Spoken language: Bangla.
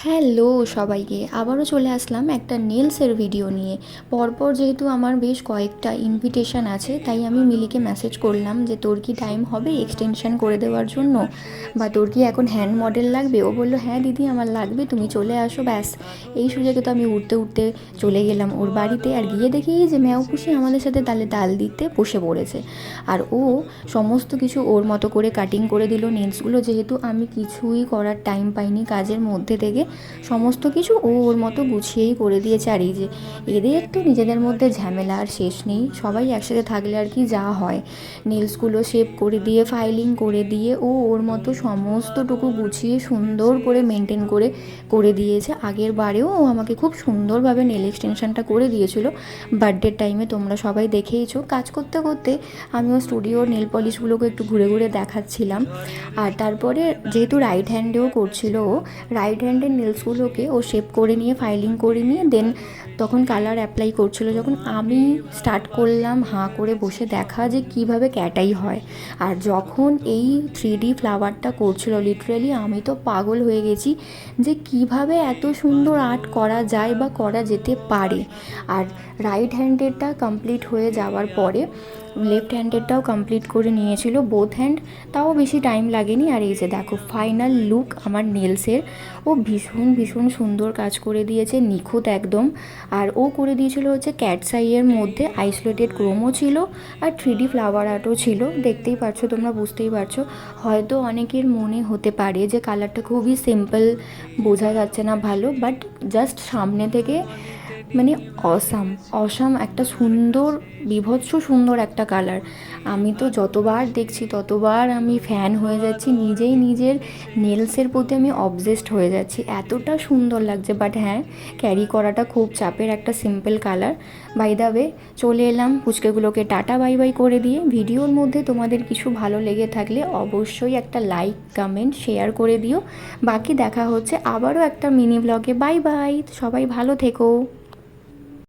হ্যালো সবাইকে, আবারও চলে আসলাম একটা নেলসের ভিডিও নিয়ে। পরপর যেহেতু আমার বেশ কয়েকটা ইনভিটেশান আছে, তাই আমি মিলিকে মেসেজ করলাম যে তোর কি টাইম হবে এক্সটেনশন করে দেওয়ার জন্য, বা তোর কি এখন হ্যান্ড মডেল লাগবে। ও বললো হ্যাঁ দিদি আমার লাগবে, তুমি চলে আসো। ব্যাস এই সুযোগে তো আমি উঠতে উঠতে চলে গেলাম ওর বাড়িতে। আর গিয়ে দেখি যে ম্যাও খুশি আমাদের সাথে তালে তাল দিতে বসে পড়েছে। আর ও সমস্ত কিছু ওর মতো করে কাটিং করে দিল নেলসগুলো, যেহেতু আমি কিছুই করার টাইম পাইনি কাজের মধ্যে থেকে। সমস্ত কিছু ও ওর মতো গুছিয়েই করে দিয়েছে। আর এই যে এদের তো নিজেদের মধ্যে ঝামেলা আর শেষ নেই, সবাই একসাথে থাকলে আর কি যা হয়। নেলসগুলো শেপ করে দিয়ে ফাইলিং করে দিয়ে ও ওর মতো সমস্তটুকু গুছিয়ে সুন্দর করে মেনটেন করে করে দিয়েছে। আগের বারেও ও আমাকে খুব সুন্দরভাবে নেল এক্সটেনশনটা করে দিয়েছিল বার্থডের টাইমে, তোমরা সবাই দেখেইছো। কাজ করতে করতে আমিও স্টুডিওর নেল পলিশগুলোকে একটু ঘুরে ঘুরে দেখাচ্ছিলাম। আর তারপরে যেহেতু রাইট হ্যান্ডেও করছিল, ও রাইট হ্যান্ডের নেলসগুলোকে ও শেপ করে নিয়ে ফাইলিং করে নিয়ে দেন তখন কালার অ্যাপ্লাই করছিল। যখন আমি স্টার্ট করলাম হাঁ করে বসে দেখা যে কিভাবে ক্যাটাই হয়, আর যখন এই 3D ফ্লাওয়ারটা করছিল লিটারেলি আমি তো পাগল হয়ে গেছি যে কিভাবে এত সুন্দর আর্ট করা যায় বা করা যেতে পারে। আর রাইট হ্যান্ডেরটা কমপ্লিট হয়ে যাওয়ার পরে লেফট হ্যান্ডেরটাও কমপ্লিট করে নিয়েছিল বোথ হ্যান্ড, তাও বেশি টাইম লাগেনি। আর এই যে দেখো ফাইনাল লুক আমার নেলসের। ও ভীষণ ভীষণ সুন্দর কাজ করে দিয়েছে, নিখুঁত একদম। আর ও করে দিয়েছিল হচ্ছে ক্যাটস আইয়ের মধ্যে আইসোলেটেড ক্রোমও ছিল আর 3D ফ্লাওয়ার আর্টও ছিল। দেখতেই পারছো, তোমরা বুঝতেই পারছো। হয়তো অনেকের মনে হতে পারে যে কালারটা খুবই সিম্পল, বোঝা যাচ্ছে না ভালো, বাট জাস্ট সামনে থেকে মানে অসাম একটা সুন্দর বীভৎস সুন্দর একটা কালার। আমি তো যতবার দেখছি ততবার আমি ফ্যান হয়ে যাচ্ছি, নিজেই নিজের নেলসের প্রতি আমি অবজেসড হয়ে যাচ্ছি, এতটা সুন্দর লাগছে। বাট হ্যাঁ, ক্যারি করাটা খুব চাপের একটা simple colour. By the way চলে এলাম পুচকেগুলোকে টাটা বাই বাই করে দিয়ে। ভিডিওর মধ্যে তোমাদের কিছু ভালো লেগে থাকলে অবশ্যই একটা লাইক কমেন্ট শেয়ার করে দিও। বাকি দেখা হচ্ছে আবারও একটা মিনি ব্লগে। বাই বাই, সবাই ভালো থেকো।